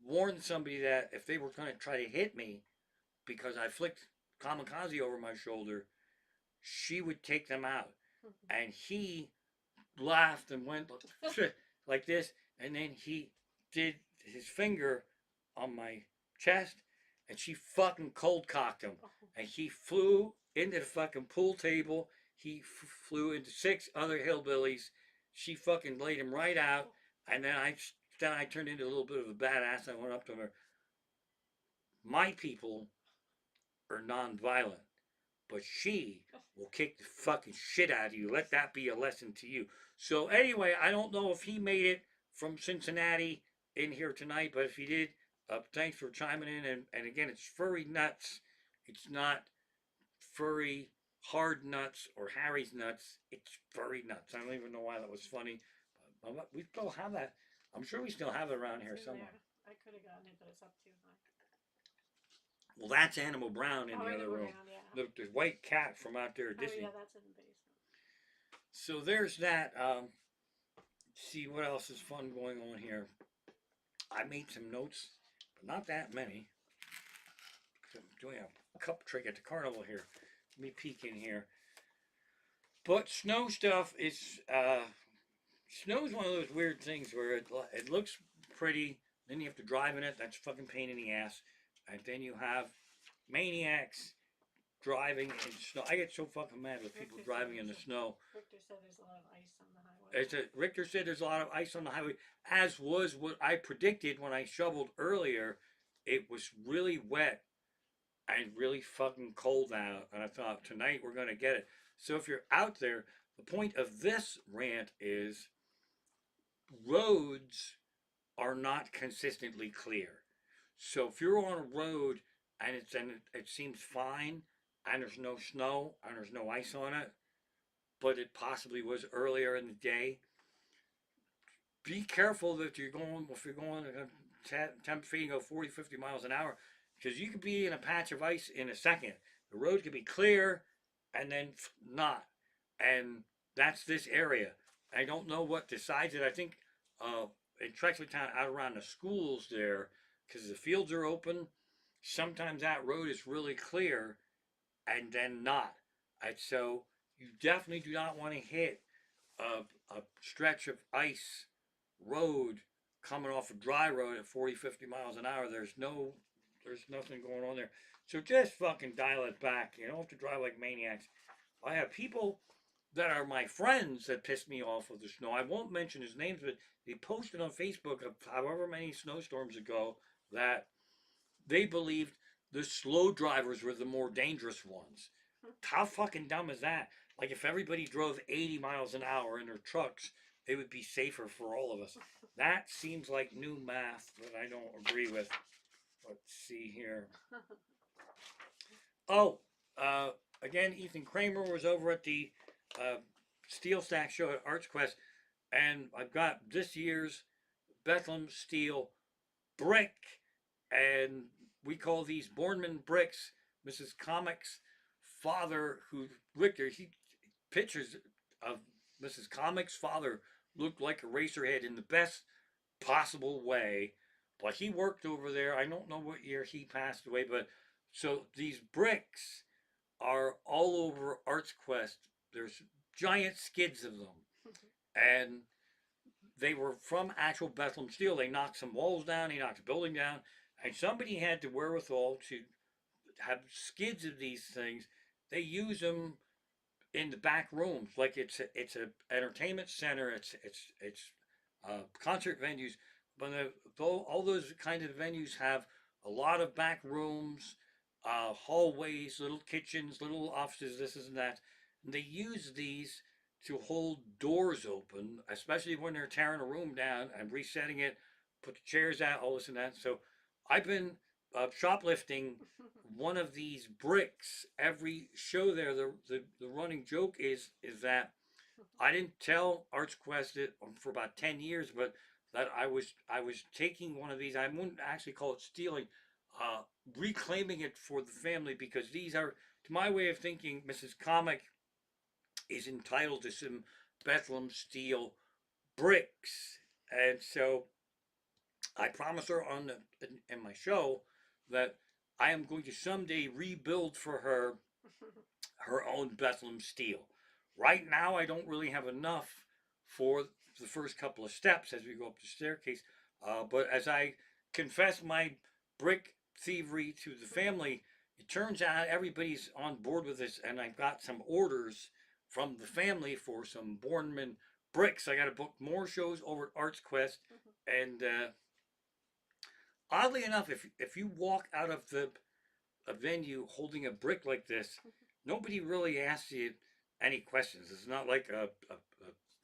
warned somebody that if they were going to try to hit me because I flicked kamikaze over my shoulder, she would take them out. And he laughed and went like this, and then he did his finger on my chest, and she fucking cold cocked him, and he flew into the fucking pool table. He flew into 6 other hillbillies. She fucking laid him right out, and then I turned into a little bit of a badass. I went up to her. My people are non-violent, but she will kick the fucking shit out of you. Let that be a lesson to you. So anyway, I don't know if he made it from Cincinnati in here tonight, but if he did, thanks for chiming in. And again, it's furry nuts. It's not furry hard nuts or Harry's nuts. It's furry nuts. I don't even know why that was funny. But we still have that. I'm sure we still have it around here somewhere. I could have gotten it, but it's up too high. Well, that's Animal Brown in the other room. Yeah. The white cat from out there at Disney. Oh, yeah, that's in the basement. So there's that. See what else is fun going on here. I made some notes, but not that many. I'm doing a cup trick at the carnival here. Let me peek in here. But snow stuff is snow is one of those weird things where it looks pretty, then you have to drive in it. That's a fucking pain in the ass. And then you have maniacs driving in snow. I get so fucking mad with people driving in the snow. Richter said there's a lot of ice on the highway. Richter said there's a lot of ice on the highway, as was what I predicted when I shoveled earlier. It was really wet and really fucking cold out. And I thought tonight we're gonna get it. So if you're out there, the point of this rant is roads are not consistently clear. So if you're on a road and it seems fine and there's no snow and there's no ice on it, but it possibly was earlier in the day, be careful that if you're going 10 feet, go 40, 50 miles an hour, because you could be in a patch of ice in a second. The road could be clear and then not. And that's this area. I don't know what decides it. I think in Trexler Town, out around the schools there, because the fields are open, sometimes that road is really clear and then not. And so you definitely do not want to hit a stretch of ice road coming off a dry road at 40, 50 miles an hour. There's nothing going on there. So just fucking dial it back. You don't have to drive like maniacs. I have people that are my friends that piss me off with the snow. I won't mention his names, but they posted on Facebook of however many snowstorms ago that they believed the slow drivers were the more dangerous ones. How fucking dumb is that? Like if everybody drove 80 miles an hour in their trucks, it would be safer for all of us. That seems like new math that I don't agree with. Let's see here. Oh, uh, again, Ethan Kramer was over at the uh, Steel Stack show at Arts Quest, and I've got this year's Bethlehem Steel brick, and we call these Bornman bricks. Mrs. Comic's father, who Richter, he pictures of Mrs. Comic's father looked like a racerhead in the best possible way. But he worked over there. I don't know what year he passed away, but so these bricks are all over Arts Quest. There's giant skids of them, and they were from actual Bethlehem steel. They knocked some walls down, he knocked a building down, and somebody had the wherewithal to have skids of these things. They use them in the back rooms, like it's a entertainment center. It's concert venues, but all those kind of venues have a lot of back rooms, hallways, little kitchens, little offices, this and that. And they use these to hold doors open, especially when they're tearing a room down and resetting it, put the chairs out, all this and that. So I've been shoplifting one of these bricks every show there. The running joke is that I didn't tell Arts Quest it for about 10 years, but that I was taking one of these. I wouldn't actually call it stealing, uh, reclaiming it for the family because these are, to my way of thinking, Mrs. Comic is entitled to some Bethlehem steel bricks, and so I promised her in my show that I am going to someday rebuild for her own Bethlehem steel. Right now, I don't really have enough for the first couple of steps as we go up the staircase. But as I confess my brick thievery to the family, it turns out everybody's on board with this, and I've got some orders from the family for some Bornman bricks. I got to book more shows over at Arts Quest, and oddly enough, if you walk out of the a venue holding a brick like this, nobody really asks you any questions. It's not like a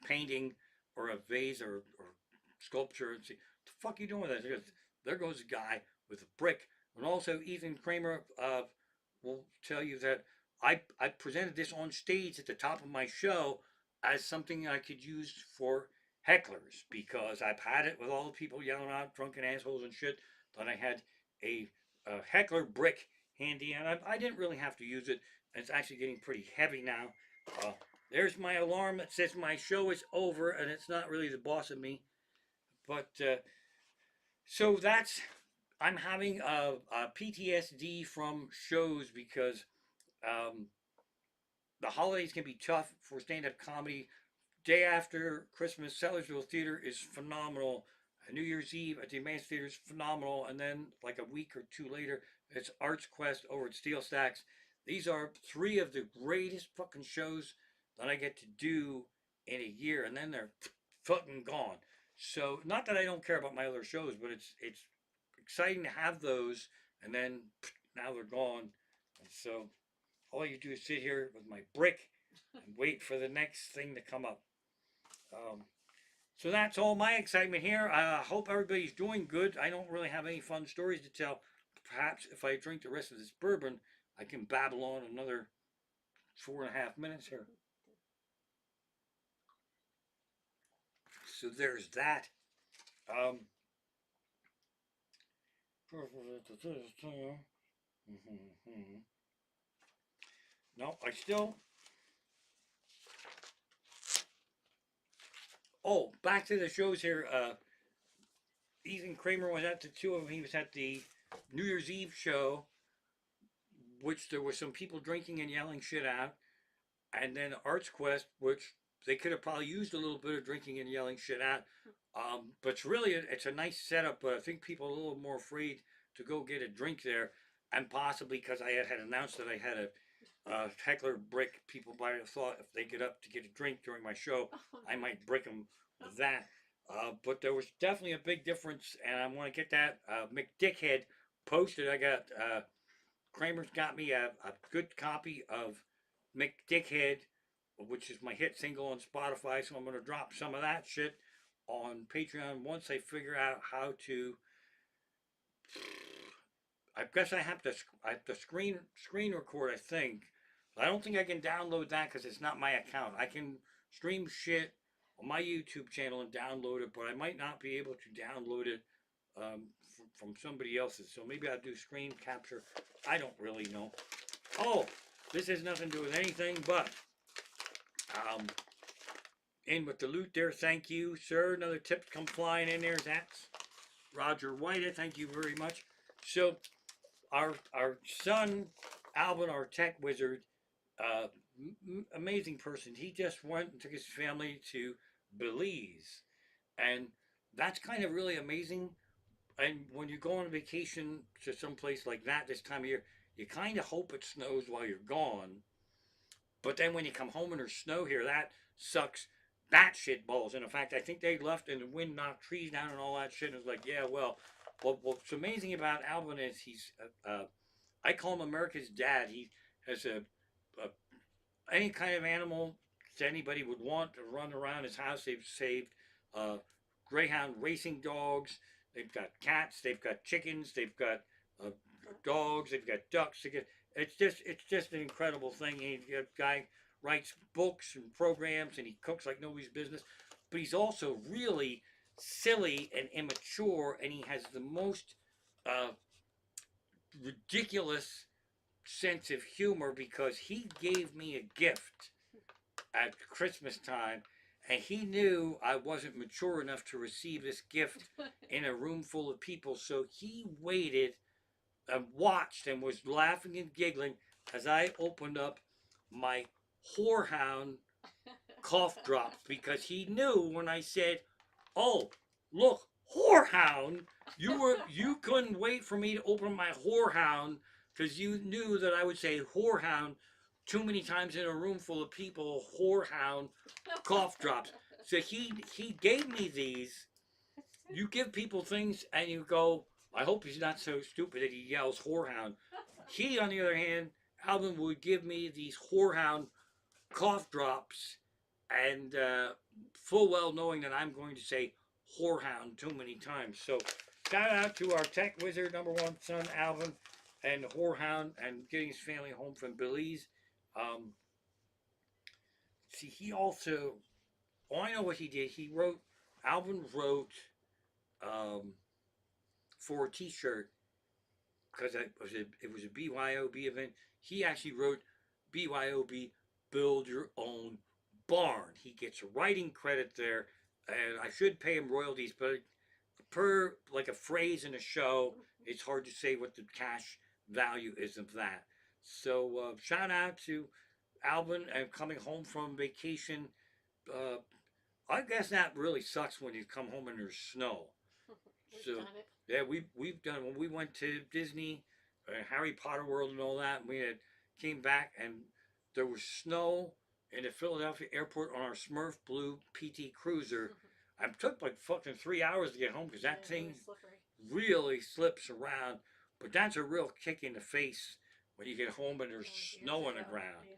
painting or a vase or sculpture and say, what the fuck are you doing with that? There goes a guy with a brick. And also, Ethan Kramer will tell you that I presented this on stage at the top of my show as something I could use for hecklers because I've had it with all the people yelling out drunken assholes and shit. That I had a heckler brick handy, and I didn't really have to use it. It's actually getting pretty heavy now. Uh, there's my alarm that says my show is over, and it's not really the boss of me. But so that's I'm having a PTSD from shows because um, the holidays can be tough for stand-up comedy. Day after Christmas, Sellersville Theater is phenomenal. New Year's Eve at the Advanced Theater is phenomenal. And then, like a week or two later, it's Arts Quest over at Steel Stacks. These are three of the greatest fucking shows that I get to do in a year. And then they're fucking gone. So, not that I don't care about my other shows, but it's exciting to have those. And then now they're gone. And so all you do is sit here with my brick and wait for the next thing to come up. Um, so that's all my excitement here. I hope everybody's doing good. I don't really have any fun stories to tell. Perhaps if I drink the rest of this bourbon, I can babble on another 4.5 minutes here. So there's that. Um, no, I still. Oh, back to the shows here. Ethan Kramer was at the two of them. He was at the New Year's Eve show, which there were some people drinking and yelling shit out, and then Arts Quest, which they could have probably used a little bit of drinking and yelling shit out. But it's really it's a nice setup. But I think people are a little more afraid to go get a drink there, and possibly because I had announced that I had a heckler brick. People might have thought if they get up to get a drink during my show, I might brick them with that. But there was definitely a big difference, and I want to get that McDickhead posted. I got Kramer's got me a good copy of McDickhead, which is my hit single on Spotify. So I'm going to drop some of that shit on Patreon once I figure out how to. I guess I have to screen record. I think. I don't think I can download that because it's not my account. I can stream shit on my YouTube channel and download it, but I might not be able to download it from somebody else's. So maybe I'll do screen capture. I don't really know. Oh, this has nothing to do with anything, but in with the loot there. Thank you, sir. Another tip come flying in there. That's Roger White. Thank you very much. So our son Alvin, our tech wizard, amazing person. He just went and took his family to Belize, and that's kind of really amazing. And when you go on vacation to some place like that this time of year, you kind of hope it snows while you're gone. But then when you come home and there's snow here, that sucks that shit balls. And in fact, I think they left and the wind knocked trees down and all that shit. And it's like, yeah, well, what's amazing about Alvin is I call him America's dad. He has a any kind of animal that anybody would want to run around his house. They've saved uh, greyhound racing dogs. They've got cats. They've got chickens. They've got uh, dogs. They've got ducks. It's just an incredible thing. The guy writes books and programs, and he cooks like nobody's business. But he's also really silly and immature, and he has the most ridiculous sense of humor because he gave me a gift at Christmas time, and he knew I wasn't mature enough to receive this gift in a room full of people, so he waited and watched and was laughing and giggling as I opened up my whorehound cough drops because he knew when I said, "Oh, look, whorehound," you couldn't wait for me to open my whorehound because you knew that I would say whorehound too many times in a room full of people. Whorehound cough drops. So he gave me these. You give people things and you go, I hope he's not so stupid that he yells whorehound. He, on the other hand, Alvin would give me these whorehound cough drops, and full well knowing that I'm going to say whorehound too many times. So shout out to our tech wizard number one son Alvin and whorehound and getting his family home from Belize. See, he also, oh, I know what he did. Alvin wrote um, for a T-shirt because it was a BYOB event. He actually wrote BYOB, build your own barn. He gets a writing credit there, and I should pay him royalties, but per like a phrase in a show, it's hard to say what the cash value is of that. So shout out to Alvin and coming home from vacation. Uh, I guess that really sucks when you come home and there's snow. So yeah, we've done when we went to Disney, Harry Potter World and all that. And we had came back and there was snow in the Philadelphia airport on our Smurf Blue PT Cruiser. I took like fucking 3 hours to get home because that thing really slips around. But that's a real kick in the face when you get home and there's snow on the ground. Yeah.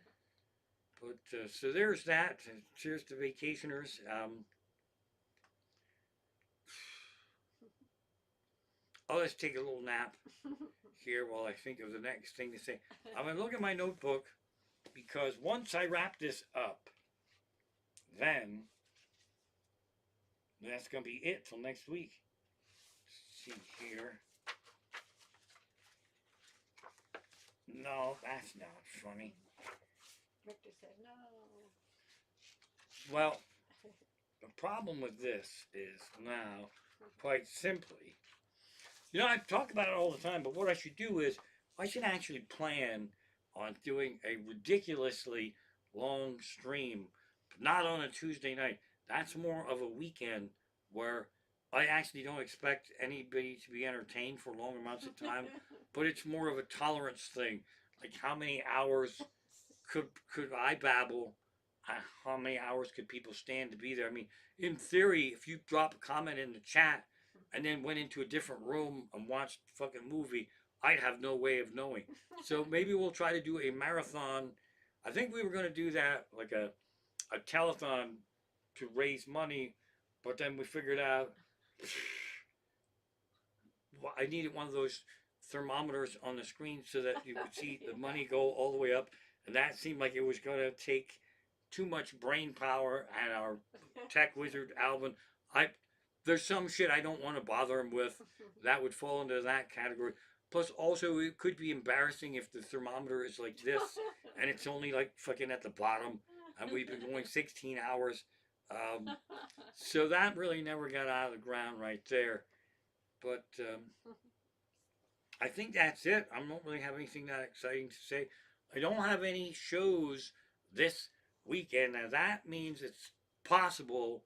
But so there's that. Cheers to vacationers. I'll just take a little nap here while I think of the next thing to say. I'm going to look at my notebook because once I wrap this up, then that's going to be it till next week. Let's see here. No, that's not funny. Victor said no. Well, the problem with this is now, quite simply, I talk about it all the time, but what I should do is I should actually plan on doing a ridiculously long stream, not on a Tuesday night. That's more of a weekend where I actually don't expect anybody to be entertained for long amounts of time, but it's more of a tolerance thing. Like how many hours could I babble? How many hours could people stand to be there? I mean, in theory, if you drop a comment in the chat and then went into a different room and watched a fucking movie, I'd have no way of knowing. So maybe we'll try to do a marathon. I think we were going to do that, like a telethon to raise money, but then we figured out I needed one of those thermometers on the screen so that you could see the money go all the way up, and that seemed like it was going to take too much brain power. And our tech wizard Alvin, there's some shit I don't want to bother him with. That would fall into that category. Plus, also, it could be embarrassing if the thermometer is like this and it's only like fucking at the bottom, and we've been going 16 hours. So that really never got out of the ground right there. But I think that's it. I don't really have anything that exciting to say. I don't have any shows this weekend. Now that means it's possible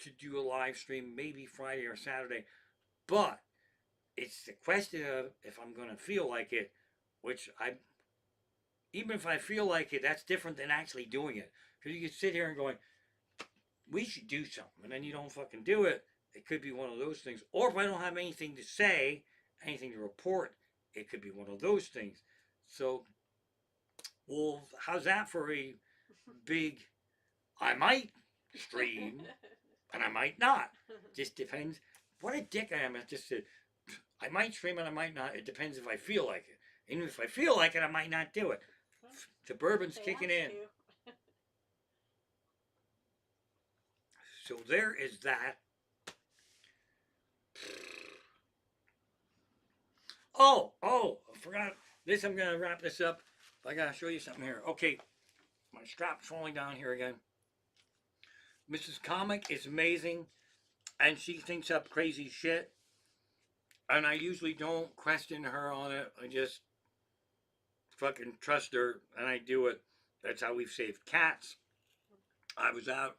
to do a live stream maybe Friday or Saturday, but it's the question of if I'm going to feel like it, which even if I feel like it, that's different than actually doing it. Because you can sit here and going, we should do something, and then you don't fucking do it. It could be one of those things. Or if I don't have anything to say, anything to report, it could be one of those things. So, well, how's that for a big, I might stream, and I might not. Just depends. What a dick I am. I just said, I might stream and I might not. It depends if I feel like it. And if I feel like it, I might not do it. The bourbon's kicking in. So there is that. I forgot. I'm going to wrap this up. I got to show you something here. Okay, my strap's falling down here again. Mrs. Comic is amazing, and she thinks up crazy shit. And I usually don't question her on it. I just fucking trust her, and I do it. That's how we've saved cats. I was out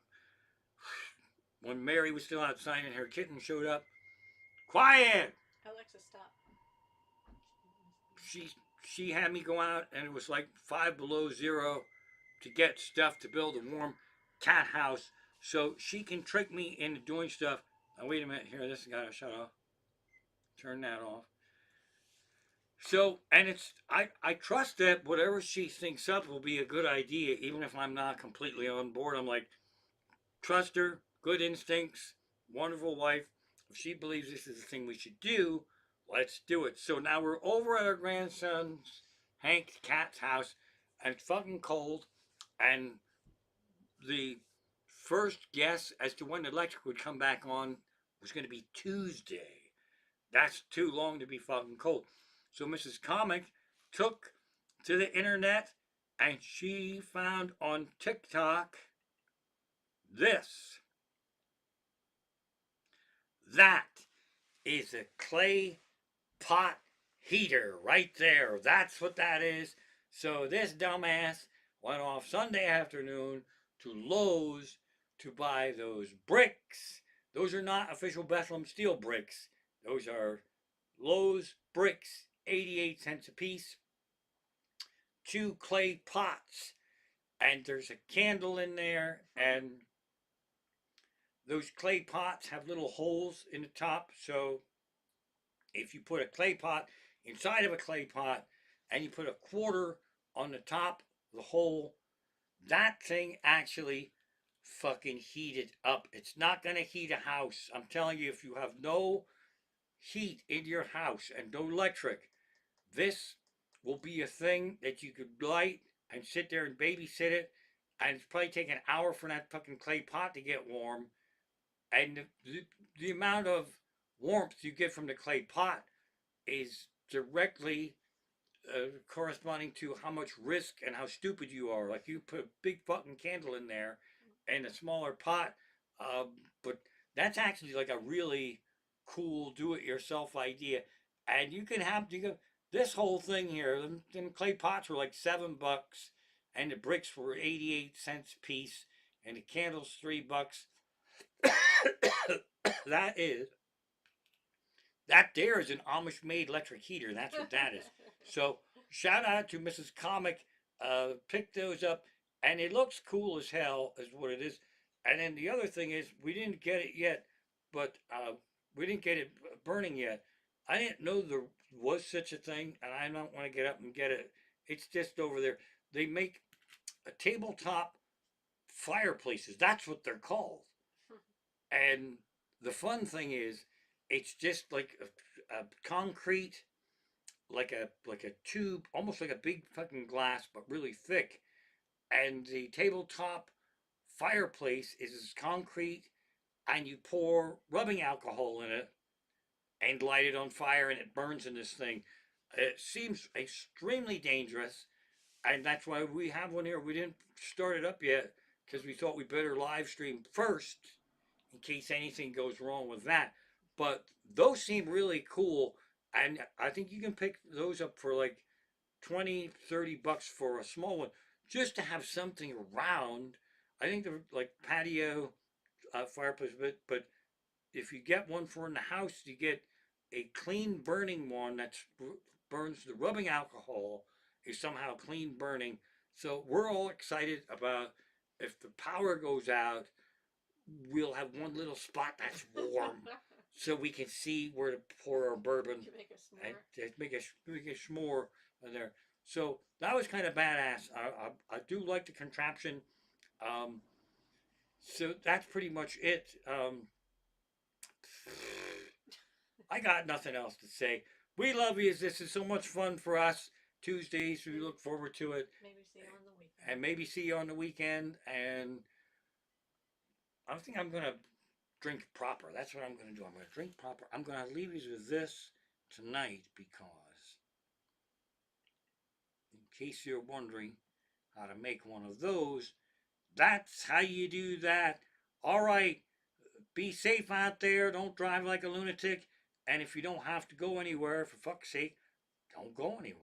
when Mary was still outside and her kitten showed up. Quiet! Alexa, stop. She had me go out, and it was like 5 below zero to get stuff to build a warm cat house, so she can trick me into doing stuff. Now wait a minute here. This has got to shut off. Turn that off. So, and I trust that whatever she thinks up will be a good idea, even if I'm not completely on board. I'm like, trust her, good instincts, wonderful wife. If she believes this is the thing we should do, let's do it. So now we're over at our grandson's, Hank's cat's house, and it's fucking cold, and the first guess as to when the electric would come back on was going to be Tuesday. That's too long to be fucking cold. So Mrs. Comic took to the internet and she found on TikTok this. That is a clay pot heater right there. That's what that is. So this dumbass went off Sunday afternoon to Lowe's to buy those bricks. Those are not official Bethlehem steel bricks. Those are Lowe's bricks, 88 cents a piece. 2 clay pots, and there's a candle in there, and those clay pots have little holes in the top, so if you put a clay pot inside of a clay pot, and you put a quarter on the top of the hole. That thing actually fucking heated up. It's not gonna heat a house. I'm telling you, if you have no heat in your house and no electric, this will be a thing that you could light and sit there and babysit it. And it's probably take an hour for that fucking clay pot to get warm. And the amount of warmth you get from the clay pot is directly corresponding to how much risk and how stupid you are. Like you put a big fucking candle in there and a smaller pot, um, but that's actually like a really cool do-it-yourself idea. And this whole thing here. Them clay pots were like $7, and the bricks were 88 cents a piece, and the candles $3. that is that there is an Amish made electric heater. That's what that is. So shout out to Mrs. Comic. Picked those up, and it looks cool as hell, is what it is. And then the other thing is, we didn't get it yet, but we didn't get it burning yet. I didn't know there was such a thing, and I don't want to get up and get it. It's just over there. They make a tabletop fireplaces. That's what they're called. And the fun thing is, it's just like a concrete, like a tube, almost like a big fucking glass, but really thick. And the tabletop fireplace is concrete, and you pour rubbing alcohol in it and light it on fire, and it burns in this thing. It seems extremely dangerous, and that's why we have one here. We didn't start it up yet because we thought we better live stream first in case anything goes wrong with that. But those seem really cool, and I think you can pick those up for like 20, $30 for a small one, just to have something around. I think they're like patio fireplace, but if you get one for in the house, you get a clean burning one that burns the rubbing alcohol is somehow clean burning. So we're all excited about if the power goes out, we'll have one little spot that's warm, so we can see where to pour our bourbon and make a s'more in there. So that was kind of badass. I do like the contraption. Um, so that's pretty much it. I got nothing else to say. We love you. This is so much fun for us. Tuesdays, we look forward to it. Maybe see you on the weekend. And maybe see you on the weekend. And I think I'm gonna drink proper. That's what I'm gonna do. I'm gonna drink proper. I'm gonna leave you with this tonight because, in case you're wondering how to make one of those, that's how you do that. All right. Be safe out there. Don't drive like a lunatic. And if you don't have to go anywhere, for fuck's sake, don't go anywhere.